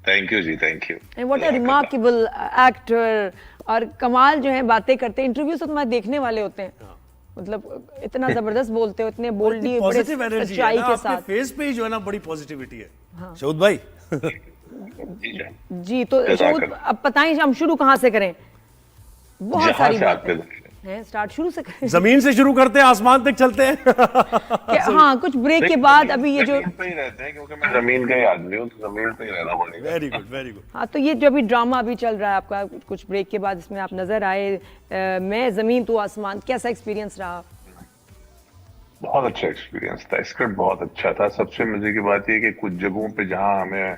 Thank you जी, thank you. And what a remarkable actor. और कमाल जो है बातें करते हैं, इंटरव्यूज तो तुम्हारे देखने वाले होते हैं, मतलब इतना जबरदस्त बोलते हो, इतने बोल्डली, बड़े पॉजिटिव एनर्जी है सच्चाई ना के आपके साथ। फेस पे ही, जो है ना, बड़ी पॉजिटिविटी है। शहीद भाई जी जान। जी तो शहीद, अब बताएं हम शुरू कहाँ से करें? बहुत जहाँ सारी से बातें आपके हैं, स्टार्ट शुरू से करें। जमीन से शुरू करते हैं, आसमान तक चलते हैं। हाँ, कुछ ब्रेक के बाद अभी ये जो जमीन पे ही रहते हैं, क्योंकि मैं जमीन का ही आदमी हूँ, तो जमीन पे ही रहना पड़ेगा। Very good, very good. हाँ, तो ये जो अभी ड्रामा अभी चल रहा है आपका, कुछ ब्रेक के बाद इसमें आप नजर आए, मैं जमीन तू आसमान, कैसा एक्सपीरियंस रहा? बहुत अच्छा एक्सपीरियंस था, स्क्रिप्ट बहुत अच्छा था। सबसे मजे की बात यह कि कुछ जगहों पे जहां हमें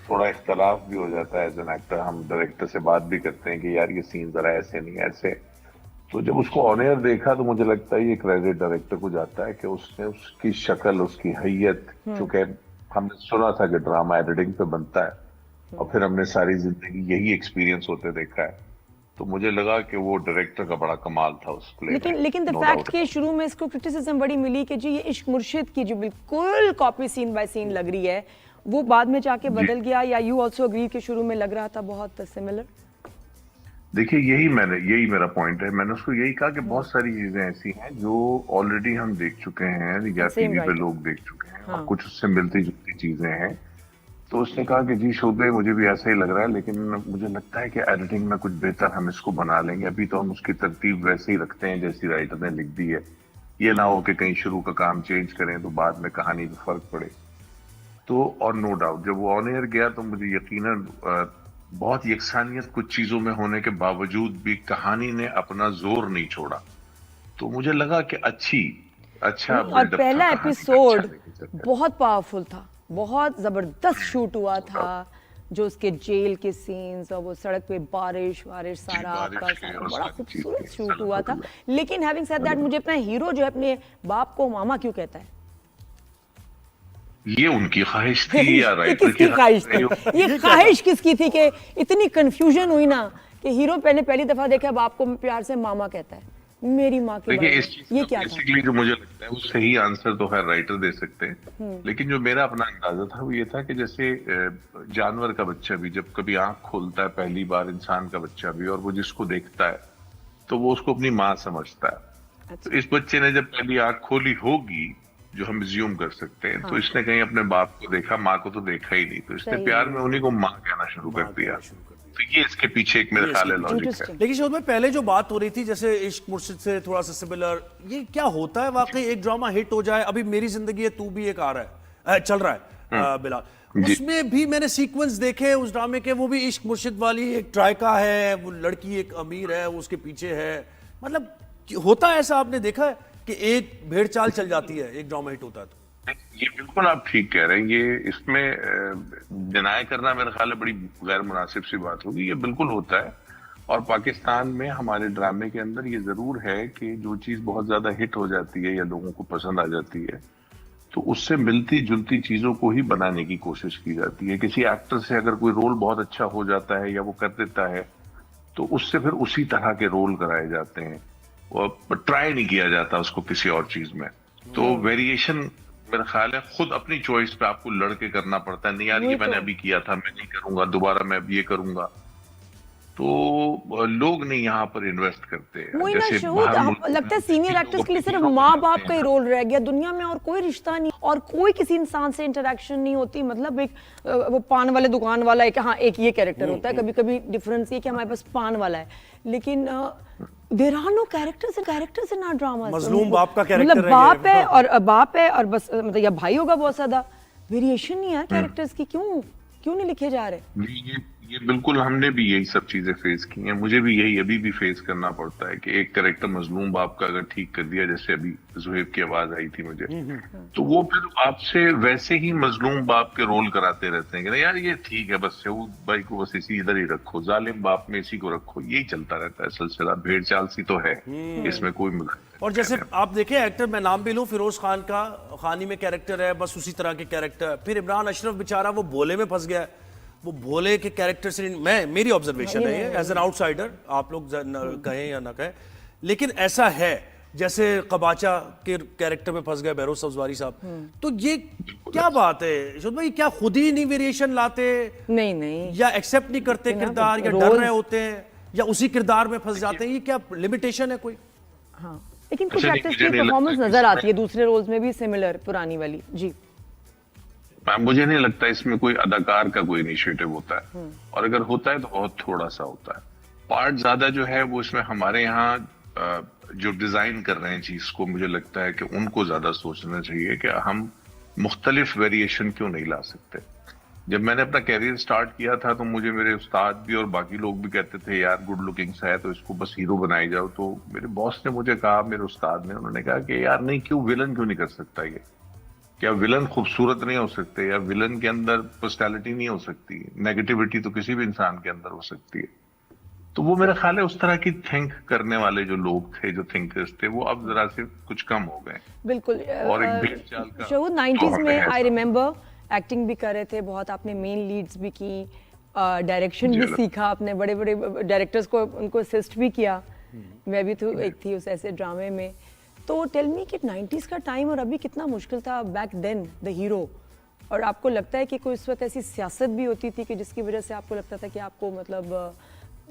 थोड़ा इख्तलाफ भी हो जाता है एज एन एक्टर, हम डायरेक्टर से बात भी करते हैं कि यार ये सीन जरा ऐसे नहीं ऐसे, तो जब उसको ऑन एयर देखा तो मुझे लगता है ये क्रेडिट डायरेक्टर को जाता है कि उसने उसकी शक्ल, उसकी हैयत, चूंकि हमने सुना था कि ड्रामा एडिटिंग पे बनता है और फिर हमने सारी जिंदगी यही एक्सपीरियंस होते देखा है, तो मुझे लगा कि वो डायरेक्टर का बड़ा कमाल था उस प्ले में। लेकिन द फैक्ट कि शुरू में इसको क्रिटिसिज्म बड़ी मिली कि जी ये इश्क मुर्शिद की जो बिल्कुल कॉपी सीन बाय सीन लग रही है, वो बाद में जाके बदल गया, या यू आल्सो अग्री कि शुरू में लग रहा था बहुत सिमिलर? देखिए, यही मेरा पॉइंट है। मैंने उसको यही कहा कि बहुत सारी चीजें ऐसी हैं जो ऑलरेडी हम देख चुके हैं या टीवी पे लोग देख चुके हैं, और कुछ उससे मिलती जुलती चीजें हैं। तो उसने कहा कि जी शोध भाई, मुझे भी ऐसा ही लग रहा है, लेकिन मुझे लगता है कि एडिटिंग में कुछ बेहतर हम इसको बना लेंगे। अभी तो हम उसकी तरतीब वैसे ही रखते हैं जैसी राइटर ने लिख दी है, ये ना हो कि कहीं शुरू का काम चेंज करें तो बाद में कहानी में फर्क पड़े। तो और नो डाउट जब वो ऑन एयर गया तो मुझे यकीनन बहुत यकसानियत कुछ चीजों में होने के बावजूद भी कहानी ने अपना जोर नहीं छोड़ा, तो मुझे लगा कि अच्छा और पहला एपिसोड बहुत पावरफुल था, बहुत जबरदस्त शूट हुआ था, जो उसके जेल के सीन्स और वो सड़क पे बारिश सारा आपका सारा बड़ा खूबसूरत शूट हुआ था। लेकिन हैविंग सेड दैट, मुझे अपना हीरो जो है अपने बाप को मामा क्यों कहता है? ये उनकी ख्वाहिश थी या राइटर की ख्वाहिश थी? ये ख्वाहिश किसकी थी कि इतनी कंफ्यूजन हुई ना कि हीरो पहली दफा देखा बाप को प्यार से मामा कहता है, मेरी माँ के देखिए बारे इस में। चीज ये का क्या था? बेसिकली जो मुझे लगता है वो सही आंसर तो है राइटर दे सकते हैं, लेकिन जो मेरा अपना अंदाजा था वो ये था कि जैसे जानवर का बच्चा भी जब कभी आंख खोलता है पहली बार, इंसान का बच्चा भी, और वो जिसको देखता है तो वो उसको अपनी माँ समझता है। तो इस बच्चे ने जब पहली आंख खोली होगी, जो हम ज्यूम कर सकते हैं, तो इसने कहीं अपने बाप को देखा, माँ को तो देखा ही नहीं, तो इसने प्यार में उन्हीं को माँ कहना शुरू कर दिया। तो ये इसके पीछे एक मेरे ख्याल है लॉजिक है। लेकिन शोध में पहले जो बात हो रही थी, जैसे इश्क मुर्शिद से थोड़ा सा सिमिलर, ये क्या होता है वाकई? एक ड्रामा हिट हो जाए, अभी मेरी जिंदगी है तू भी एक आ रहा है, चल रहा है बिलाल, उसमें भी मैंने सीक्वेंस देखे उस ड्रामे के, वो भी इश्क मुर्शिद वाली, एक ट्राइका है, वो लड़की एक अमीर है, वो उसके पीछे है, मतलब होता है ऐसा? आपने देखा है कि एक भेड़ चाल चल जाती है एक ड्रामा हिट होता है तो? ये बिल्कुल आप ठीक कह रहे हैं, ये इसमें डिनाई करना मेरा ख्याल है बड़ी गैर मुनासिब सी बात होगी, ये बिल्कुल होता है। और पाकिस्तान में हमारे ड्रामे के अंदर ये जरूर है कि जो चीज बहुत ज्यादा हिट हो जाती है या लोगों को पसंद आ जाती है, तो उससे मिलती जुलती चीजों को ही बनाने की कोशिश की जाती है। किसी एक्टर से अगर कोई रोल बहुत अच्छा हो जाता है या वो कर देता है, तो उससे फिर उसी तरह के रोल कराए जाते हैं, और ट्राई नहीं किया जाता उसको किसी और चीज में। तो वेरिएशन मेरा ख्याल है खुद अपनी चॉइस पे आपको लड़के करना पड़ता है, नहीं यार ये मैंने अभी किया था, मैं नहीं करूंगा दोबारा, मैं अब ये करूंगा, तो लोग नहीं यहाँ पर इन्वेस्ट करते। जैसे लगता है सीनियर एक्टर्स के लिए सिर्फ माँ बाप का ही रोल रह गया दुनिया में, और कोई रिश्ता नहीं, और कोई किसी इंसान से इंटरेक्शन नहीं होती। मतलब एक वो पान वाले दुकान वाला है कि हाँ एक ये कैरेक्टर होता है, कभी कभी डिफरेंस ये कि हमारे पास पान वाला है, लेकिन there are no characters in our drama. मजलूम बाप का कैरेक्टर मतलब बाप है और बस, मतलब या भाई होगा बहुत ज्यादा, वेरिएशन नहीं है कैरेक्टर्स की। क्यों नहीं लिखे जा रहे? ये बिल्कुल हमने भी यही सब चीजें फेस की हैं, मुझे भी यही अभी भी फेस करना पड़ता है कि एक कैरेक्टर मजलूम बाप का अगर ठीक कर दिया, जैसे अभी जुहेब की आवाज आई थी मुझे, तो वो फिर आपसे वैसे ही मजलूम बाप के रोल कराते रहते हैं कि नहीं यार ये ठीक है, बस शहूद भाई को बस इसी इधर ही रखो, जालिम बाप में इसी को रखो, यही चलता रहता है सिलसिला। भेड़ चाल सी तो है, इसमें कोई मुद्दा। और जैसे आप देखें एक्टर, मैं नाम भी लूं, फिरोज खान का खानी में कैरेक्टर है, बस उसी तरह के कैरेक्टर। फिर इमरान अशरफ बेचारा वो भोले में फंस गया है, वो भोले के कैरेक्टर से मेरी ऑब्जर्वेशन है एज एन आउटसाइडर, आप लोग कहें या ना कहें, लेकिन ऐसा है। जैसे कबाचा के कैरेक्टर में फंस गए बहरोज सब्जवारी साहब। तो ये क्या बात है यशोद भाई, क्या खुद ही नहीं वेरिएशन लाते? नहीं या एक्सेप्ट नहीं करते किरदार, या डर रहे होते हैं, या उसी किरदार में फंस जाते हैं? ये क्या लिमिटेशन है कोई? हाँ, लेकिन कुछ एक्टर्स की परफॉर्मेंस नजर आती है दूसरे रोल्स में भी सिमिलर, पुरानी वाली। जी, मुझे नहीं लगता इसमें कोई अदाकार का कोई इनिशिएटिव होता है, और अगर होता है तो बहुत थोड़ा सा होता है। पार्ट ज्यादा जो है वो इसमें हमारे यहाँ जो डिजाइन कर रहे हैं चीज को, मुझे लगता है कि उनको ज्यादा सोचना चाहिए कि हम मुख्तलिफ वेरिएशन क्यों नहीं ला सकते। जब मैंने अपना कैरियर स्टार्ट किया था तो मुझे मेरे उस्ताद भी और बाकी लोग भी कहते थे यार गुड लुकिंग सा है तो इसको बस हीरो बनाई जाओ। तो मेरे बॉस ने मुझे कहा, मेरे उस्ताद ने, उन्होंने कहा कि यार नहीं, क्यों विलन क्यों नहीं कर सकता ये? क्या विलन खूबसूरत नहीं हो सकते, या विलन के अंदर पर्सनैलिटी नहीं हो सकती? नेगेटिविटी तो किसी भी इंसान के अंदर हो सकती है। तो वो मेरा ख्याल है उस तरह की थिंक करने वाले जो लोग थे, जो थिंकर्स थे, वो अब जरा से कुछ कम हो गए। बिल्कुल। और एक भेदचाल का शहूद 90s में आई रिमेम्बर एक्टिंग भी कर रहे थे बहुत, आपने मेन लीड्स भी की, डायरेक्शन भी सीखा आपने, बड़े बड़े डायरेक्टर्स को उनको असिस्ट भी किया। मैं भी तो एक थी उस ऐसे ड्रामे में। तो टेल मी कि 90s का टाइम और अभी कितना मुश्किल था बैक देन द हीरो, और आपको लगता है कि कोई उस वक्त ऐसी सियासत भी होती थी कि जिसकी वजह से आपको लगता था कि आपको मतलब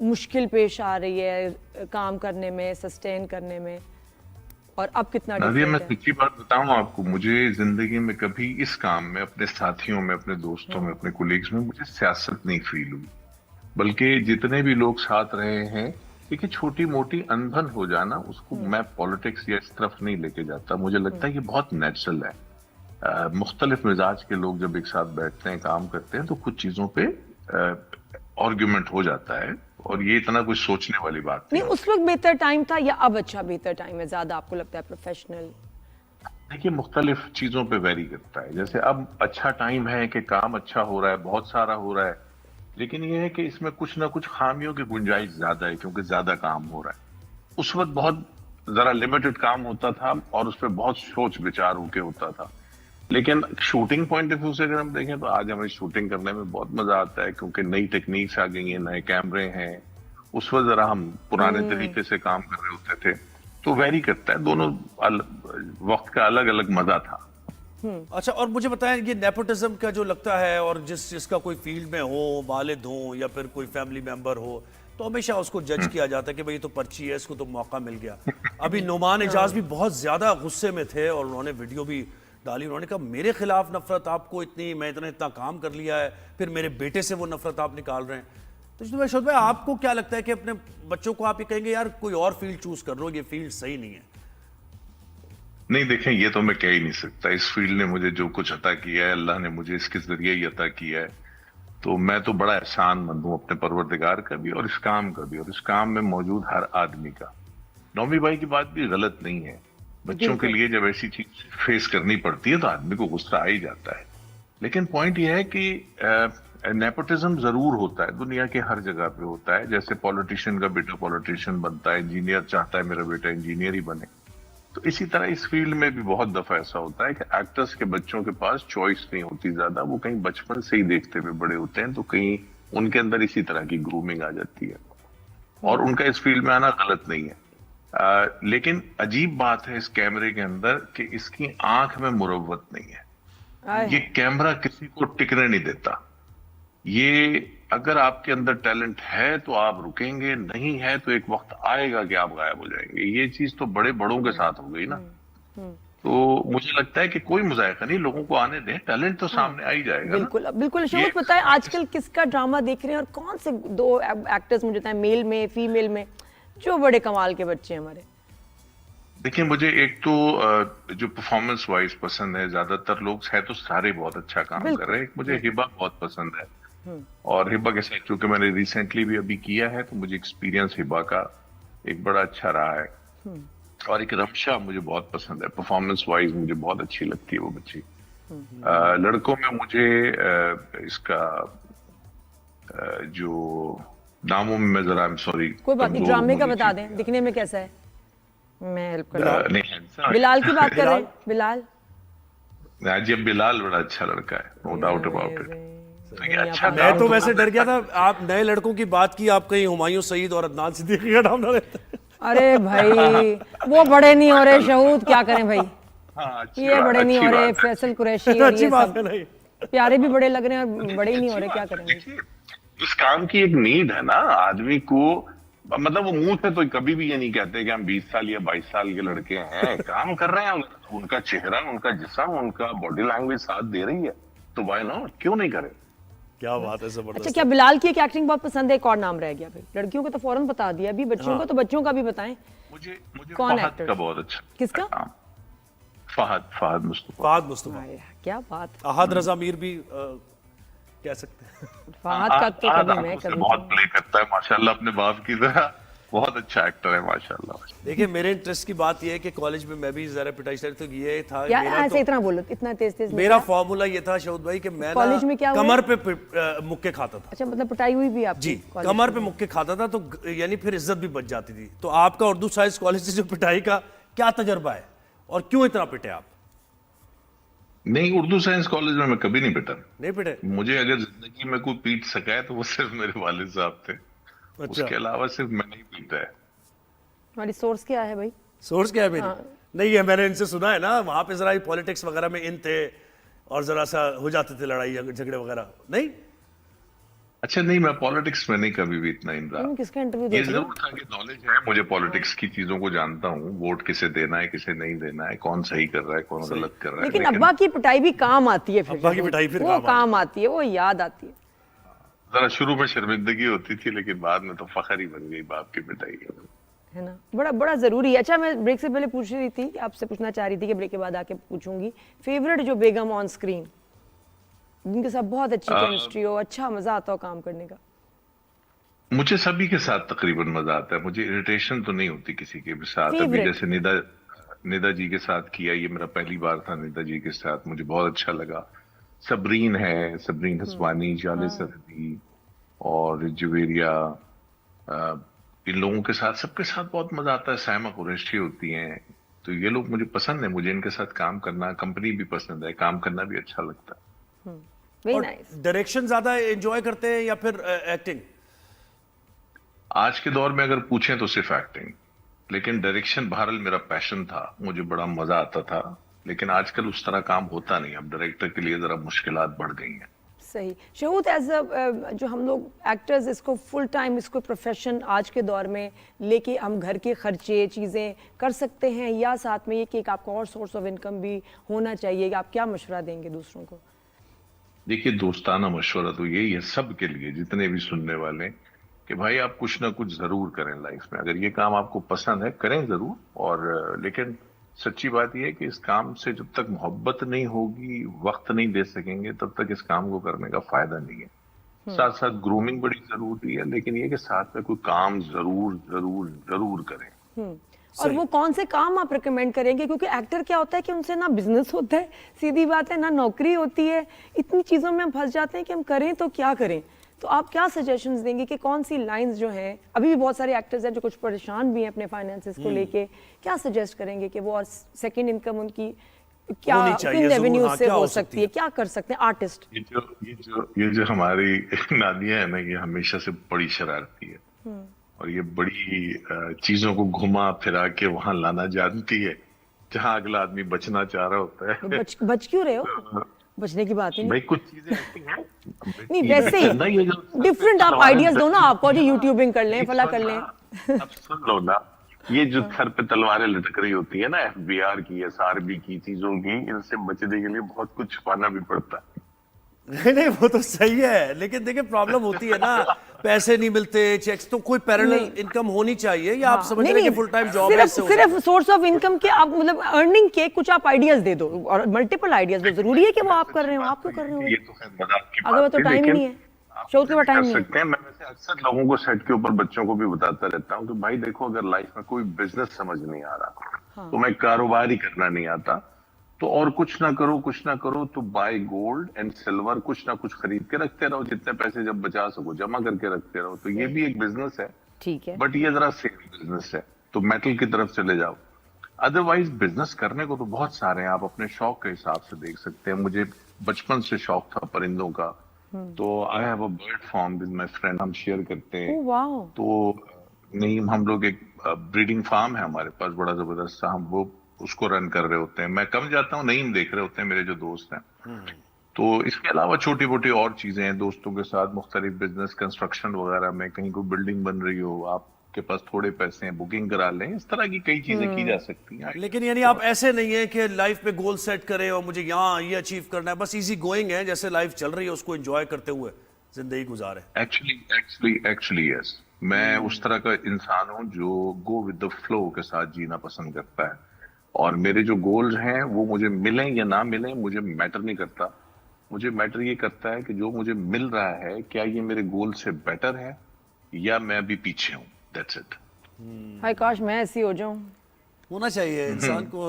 मुश्किल पेश आ रही है काम करने में, सस्टेन करने में, और अब कितना नादिया, मैं सच्ची बात बताऊं आपको, मुझे जिंदगी में कभी इस काम में, अपने साथियों में, अपने दोस्तों में, अपने कोलीग्स में मुझे सियासत नहीं फील हुई। बल्कि जितने भी लोग साथ रहे हैं, देखिए छोटी मोटी अनबन हो जाना, उसको मैं पॉलिटिक्स या इस तरफ नहीं लेके जाता। मुझे लगता है कि बहुत नेचुरल है। मुख्तलिफ मिजाज के लोग जब एक साथ बैठते हैं, काम करते हैं, तो कुछ चीजों पे आर्ग्यूमेंट हो जाता है, और ये इतना कुछ सोचने वाली बात नहीं। उस वक्त बेहतर टाइम था या अब अच्छा बेहतर टाइम है ज्यादा, आपको लगता है प्रोफेशनल? देखिए मुख्तलिफ चीजों पे वेरी करता है। जैसे अब अच्छा टाइम है कि काम अच्छा हो रहा है, बहुत सारा हो रहा है, लेकिन ये है कि इसमें कुछ ना कुछ खामियों की गुंजाइश ज्यादा है क्योंकि ज्यादा काम हो रहा है। उस वक्त बहुत जरा लिमिटेड काम होता था और उस पर बहुत सोच विचार होके होता था। लेकिन शूटिंग पॉइंट ऑफ व्यू से अगर हम देखें तो आज हमें शूटिंग करने में बहुत मजा आता है क्योंकि नई टेक्निक्स आ गई हैं, नए कैमरे हैं। उस वक्त जरा हम पुराने तरीके से काम कर रहे होते थे, तो वेरी करता है। दोनों वक्त का अलग अलग मजा था। अच्छा, और मुझे बताएं, ये नेपोटिज्म का जो लगता है, और जिसका कोई फील्ड में हो, वालिद हो या फिर कोई फैमिली मेंबर हो, तो हमेशा उसको जज किया जाता है कि भाई ये तो पर्ची है, इसको तो मौका मिल गया। अभी नुमान एजाज भी बहुत ज्यादा गुस्से में थे और उन्होंने वीडियो भी डाली। उन्होंने कहा मेरे खिलाफ नफरत आपको इतनी, मैं इतना काम कर लिया है, फिर मेरे बेटे से वो नफरत आप निकाल रहे हैं। तो यशोद भाई, आपको क्या लगता है कि अपने बच्चों को आप ये कहेंगे यार कोई और फील्ड चूज कर लो, ये फील्ड सही नहीं है? नहीं, देखें, ये तो मैं कह ही नहीं सकता। इस फील्ड ने मुझे जो कुछ अता किया है, अल्लाह ने मुझे इसके जरिए ही अता किया है, तो मैं तो बड़ा एहसानमंद हूं अपने परवरदिगार का भी और इस काम का भी, और इस काम में मौजूद हर आदमी का। नौमी भाई की बात भी गलत नहीं है। बच्चों के लिए जब ऐसी चीज फेस करनी पड़ती है तो आदमी को गुस्सा आ ही जाता है। लेकिन पॉइंट यह है कि नेपोटिज्म जरूर होता है, दुनिया के हर जगह पे होता है। जैसे पॉलिटिशियन का बेटा पॉलिटिशियन बनता है, इंजीनियर चाहता है मेरा बेटा इंजीनियर ही बने, तो इसी तरह इस फील्ड में भी बहुत दफा ऐसा होता है कि एक्टर्स के बच्चों के पास चॉइस नहीं होती ज्यादा। वो कहीं बचपन से ही देखते हुए बड़े होते हैं, तो कहीं उनके अंदर इसी तरह की ग्रूमिंग आ जाती है, और उनका इस फील्ड में आना गलत नहीं है। लेकिन अजीब बात है इस कैमरे के अंदर कि इसकी आंख में मुरव्वत नहीं है। ये कैमरा किसी को टिकने नहीं देता। ये अगर आपके अंदर टैलेंट है तो आप रुकेंगे, नहीं है तो एक वक्त आएगा कि आप गायब हो जाएंगे। ये चीज तो बड़े बड़ों के साथ हो गई ना। तो मुझे लगता है कि कोई मुजायका नहीं, लोगों को आने दें, टैलेंट तो सामने आ ही जाएगा। बिल्कुल बिल्कुल। शोभत, पता है आजकल किसका ड्रामा देख रहे हैं और कौन से दो एक्टर्स मुझे बताएं, मेल में फीमेल में, जो बड़े कमाल के बच्चे हैं हमारे? देखिए, मुझे एक तो जो परफॉर्मेंस वाइज पसंद है, ज्यादातर लोग है तो सारे बहुत अच्छा काम कर रहे हैं। मुझे हिबा बहुत पसंद है, और हिबा के साथ चूंकि मैंने रिसेंटली भी अभी किया है तो मुझे एक्सपीरियंस हिबा का एक बड़ा अच्छा रहा है। और एक रमशा मुझे बहुत पसंद है, परफॉर्मेंस वाइज मुझे बहुत अच्छी लगती है वो बच्ची। लड़कों में मुझे इसका जो नामों में मैं जरा, सॉरी, कोई बात नहीं, ड्रामे का बता दें, दिखने में कैसा है, मैं हेल्प कर। बिलाल की बात कर रहे हैं? बिलाल जी, बिलाल बड़ा अच्छा लड़का है, नो डाउट अबाउट इट। अच्छा, मैं तो वैसे डर गया था, आप नए लड़कों की बात की, आप कहीं हुमायूं सईद और अदनान सिद्दीकी का नाम ना लेते। अरे भाई वो बड़े नहीं हो रहे शहूद, क्या करें भाई। हाँ, ये बड़े नहीं हो रहे, फैसल कुरैशी और अच्छी ये बात सब है नहीं। प्यारे भी बड़े लग रहे हैं और बड़े ही नहीं हो रहे, क्या करें भाई। देखिए, इस काम की एक नीड है ना आदमी को, मतलब वो मुंह से तो कभी भी ये नहीं कहते कि हम 20 साल या 22 साल के लड़के हैं, काम कर रहे हैं, उनका चेहरा, उनका जिस्म, उनका बॉडी लैंग्वेज साथ दे रही है, तो व्हाई नॉट, क्यों नहीं करें। क्या बात है, अच्छा, जबरदस्त। क्या बिलाल की एक एक्टिंग बहुत पसंद है, एक और नाम रह गया भाई। लड़कियों को तो फौरन बता दिया, अभी बच्चों को तो बच्चों का भी बताएं। मुझे कौन फहद actor? का बहुत अच्छा किसका? काम। फहद मुस्तफा। फहद मुस्तफा। अरे, क्या बात। अहद रजा मीर भी कह सकते हैं। फहद का तो फहद कभी मैं आंखों से कभी बहुत प्ले करता है माशाल्लाह, अपने बाप की तरह, बहुत अच्छा एक्टर है माशाल्लाह। देखिए, मेरे इंटरेस्ट की बात यह है कि कॉलेज में मैं भी जरा पिटाई स्टाइल, तो ये था यार मेरा, ऐसे इतना बोलो, इतना तेज तेज मेरा नहीं। फॉर्मूला ये था शहूद भाई कि मैं कॉलेज में क्या हुआ? कमर पे मुक्के खाता था। अच्छा, मतलब पिटाई हुई भी आपकी जी, कॉलेज कमर पे में? मुक्के खाता था, तो यानी फिर इज्जत भी बच जाती थी। तो आपका उर्दू साइंस कॉलेज से जो पिटाई का क्या तजर्बा है और क्यों इतना पिटे आप? नहीं, उर्दू साइंस कॉलेज में मैं कभी नहीं पिटा। नहीं पिटे? मुझे अगर जिंदगी में कोई पीट सका है तो वो सिर्फ मेरे वालिद साहब थे, अच्छा, उसके अलावा सिर्फ मैंने ही पीटा है। हमारी सोर्स क्या है भाई? सोर्स क्या है मेरी? हाँ। नहीं है, मैंने इनसे सुना है ना, वहां पे जरा पॉलिटिक्स वगैरह में इन थे और जरा सा हो जाते थे लड़ाई झगड़े वगैरह। नहीं, अच्छा, नहीं, मैं पॉलिटिक्स में नहीं कभी भी इतना इन रहा। तुम किसका इंटरव्यू ये देख रहे हो? जरूर था कि नॉलेज है मुझे पॉलिटिक्स की चीजों को, जानता हूँ वोट किसे देना है किसे नहीं देना है, कौन सही कर रहा है कौन गलत कर रहा है। लेकिन अब्बा की पिटाई भी काम आती है, फिर अब्बा की पिटाई फिर वो काम काम आती है, वो याद आती है। जरा शुरू में शर्मिंदगी होती थी, लेकिन बाद में तो फखर ही बन गई बाप की पिटाई। है ना, बड़ा बड़ा जरूरी है। अच्छा, मैं ब्रेक से पहले पूछ रही थी, आपसे पूछना चाह रही थी कि ब्रेक के बाद आके पूछूंगी, फेवरेट जो बेगम ऑन स्क्रीन जिनके साथ बहुत अच्छी केमिस्ट्री हो, अच्छा मजा आता हो काम करने का। मुझे सभी के साथ तकरीबन मजा आता है, मुझे इरिटेशन तो नहीं होती किसी के भी साथ। अभी Favorite? जैसे निदा जी के साथ किया, ये मेरा पहली बार था निदा जी के साथ, मुझे बहुत अच्छा लगा। सबरीन है, सबरीन हसवानी, जाले सरहदी और जुवेरिया, इन लोगों के साथ, सबके साथ बहुत मजा आता है। सायमा कुरैशी होती हैं, तो ये लोग मुझे पसंद है, मुझे इनके साथ काम करना, कंपनी भी पसंद है, काम करना भी अच्छा लगता है। Very nice. डायरेक्शन ज्यादा एंजॉय करते हैं या फिर एक्टिंग? आज के दौर में अगर पूछें तो सिर्फ एक्टिंग, लेकिन डायरेक्शन बहरहाल मेरा पैशन था, मुझे बड़ा मजा आता था, लेकिन आजकल उस तरह काम होता नहीं। अब डायरेक्टर के लिए जरा मुश्किलात बढ़ गई हैं। सही। शहूद, एज अ जो हम लोग एक्टर्स इसको फुल टाइम, इसको प्रोफेशन आज के दौर में लेके हम घर के खर्चे चीज़ें कर सकते हैं, या साथ में ये कि एक आपका और सोर्स ऑफ इनकम भी होना चाहिए, आप क्या मशवरा देंगे दूसरों को? देखिए, दोस्ताना मशवरा तो यही है सबके लिए, जितने भी सुनने वाले हैं, कि भाई आप कुछ ना कुछ जरूर करें लाइफ में। अगर ये काम आपको पसंद है करें जरूर, और लेकिन सच्ची बात यह है कि इस काम से जब तक मोहब्बत नहीं होगी, वक्त नहीं दे सकेंगे, तब तक इस काम को करने का फायदा नहीं है। साथ साथ ग्रूमिंग बड़ी जरूरी है, लेकिन ये कि साथ में कोई काम जरूर जरूर जरूर करें। और वो कौन से काम आप रिकमेंड करेंगे? क्योंकि एक्टर क्या होता है कि उनसे ना बिजनेस होता है, सीधी बात है, ना नौकरी होती है, इतनी चीज़ों में हम फंस जाते हैं कि हम करें तो क्या करें। तो आप क्या सजेशंस देंगे कि कौन सी लाइंस जो हैं, अभी भी बहुत सारे एक्टर्स हैं जो कुछ परेशान भी हैं अपने फाइनेंसेस को लेके, क्या सजेस्ट करेंगे कि वो और सेकंड इनकम उनकी क्या किन रेवेन्यू से हो सकती है, क्या कर सकते हैं आर्टिस्ट? ये जो हमारी नादिया है ना, ये हमेशा से बड़ी शरारती है, और ये बड़ी चीजों को घुमा फिरा के वहां लाना जानती है जहां अगला आदमी बचना चाह रहा होता है। बच क्यों रहे हो? बचने की बात ही नहीं। भाई कुछ चीजें ऐसी हैं, नहीं, वैसे ही डिफरेंट आप आइडियाज दो ना, आपको जो यूट्यूबिंग कर लें, फला कर लें। अब सुन लो ना, ये जो सर पे तलवारें लटक रही होती है ना, एफबीआर की, एसआरबी की चीजों की, इनसे बचने के लिए बहुत कुछ छुपाना भी पड़ता है। नहीं, वो तो सही है, लेकिन देखिए प्रॉब्लम होती है ना, पैसे नहीं मिलते, चेक्स, तो कोई पैरेलल इनकम होनी चाहिए, या आप समझ रहे हैं कि फुल टाइम जॉब है? सिर्फ सोर्स ऑफ इनकम के आप मतलब अर्निंग के कुछ आप आइडियाज दे दो, और मल्टीपल आइडियाज दो। जरूरी है कि वो आप कर रहे हो, आप क्यों कर रहे हो? ये तो है मजाक की अगर वो बात तो है, टाइम ही लेकिन नहीं है, शो के बाद टाइम नहीं है। सकते हैं। मैं वैसे अक्सर लोगों को सेट के ऊपर, बच्चों को भी बताता रहता हूँ कि भाई देखो, अगर लाइफ में कोई बिजनेस समझ नहीं आ रहा, तो मैं कारोबार ही करना नहीं आता, तो और कुछ ना करो तो बाय गोल्ड एंड सिल्वर, कुछ ना कुछ खरीद के रखते रहो, जितने पैसे जब बचा सको जमा करके रखते रहो। तो ये भी एक बिजनेस है, ठीक है, बट ये जरा सेफ बिजनेस है, तो मेटल की तरफ चले जाओ। अदरवाइज बिजनेस करने को तो बहुत सारे हैं, आप अपने शौक के हिसाब से देख सकते हैं। मुझे बचपन से शौक था परिंदों का, तो I have a bird farm with my friend, हम शेयर करते हैं। Oh wow. तो नहीं, हम लोग एक ब्रीडिंग फार्म है हमारे पास बड़ा जबरदस्त सा, हम वो उसको रन कर रहे होते हैं। मैं कम जाता हूँ, नहीं देख रहे होते हैं मेरे जो दोस्त हैं। तो इसके अलावा छोटी मोटी और चीजें हैं दोस्तों के साथ, मुख्तलिफ बिजनेस, कंस्ट्रक्शन वगैरह में, कहीं कोई बिल्डिंग बन रही हो, आपके पास थोड़े पैसे हैं, बुकिंग करा लें, इस तरह की कई चीजें की जा सकती हैं। लेकिन यानी आप ऐसे नहीं है कि लाइफ में गोल सेट करें और मुझे यहाँ ये अचीव करना है, बस इजी गोइंग है, जैसे लाइफ चल रही है उसको एंजॉय करते हुए जिंदगी गुजारे। एक्चुअली यस, मैं उस तरह का इंसान हूं जो गो विद द फ्लो के साथ जीना पसंद करता है। और मेरे जो गोल्स हैं वो मुझे मिलें या ना मिलें मुझे मैटर नहीं करता। मुझे मैटर ये करता है कि जो मुझे मिल रहा है क्या ये मेरे गोल से बेटर है या मैं अभी पीछे हूं। That's it. हाय काश मैं ऐसी हो जाऊं। होना चाहिए इंसान को।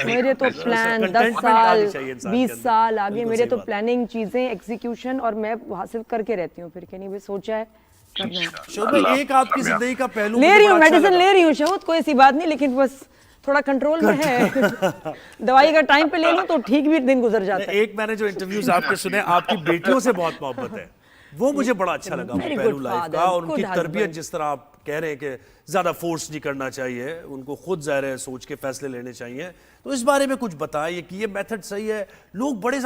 मेरे तो प्लान 10 साल 20 साल आगे, मेरे तो प्लानिंग चीजें एग्जीक्यूशन, और मैं हासिल करके रहती हूँ फिर, कि नहीं भाई सोचा है करना है। शोभा, एक आपकी जिंदगी का पहलू ले मुझे रही हूँ, बड़ा अच्छा मेडिसिन लगा। ले रही हूँ शहूद, कोई ऐसी बात नहीं, लेकिन बस थोड़ा कंट्रोल में है। दवाई का टाइम पे ले लूं तो ठीक भी दिन गुजर जाता है। एक मैंने जो इंटरव्यूज आपके सुने, आपकी बेटियों से बहुत मोहब्बत है, वो मुझे बड़ा अच्छा लगा, वो Very पहलू good लाइफ father, का, और उनकी good तरबियत husband. जिस तरह आप कह रहे हैं कि ज्यादा फोर्स नहीं करना चाहिए, उनको खुद ज़ाहिर है सोच के फैसले लेने चाहिए, तो इस बारे में कुछ बताएं, ये कि ये मेथड सही है। लोग बड़े ज्यादा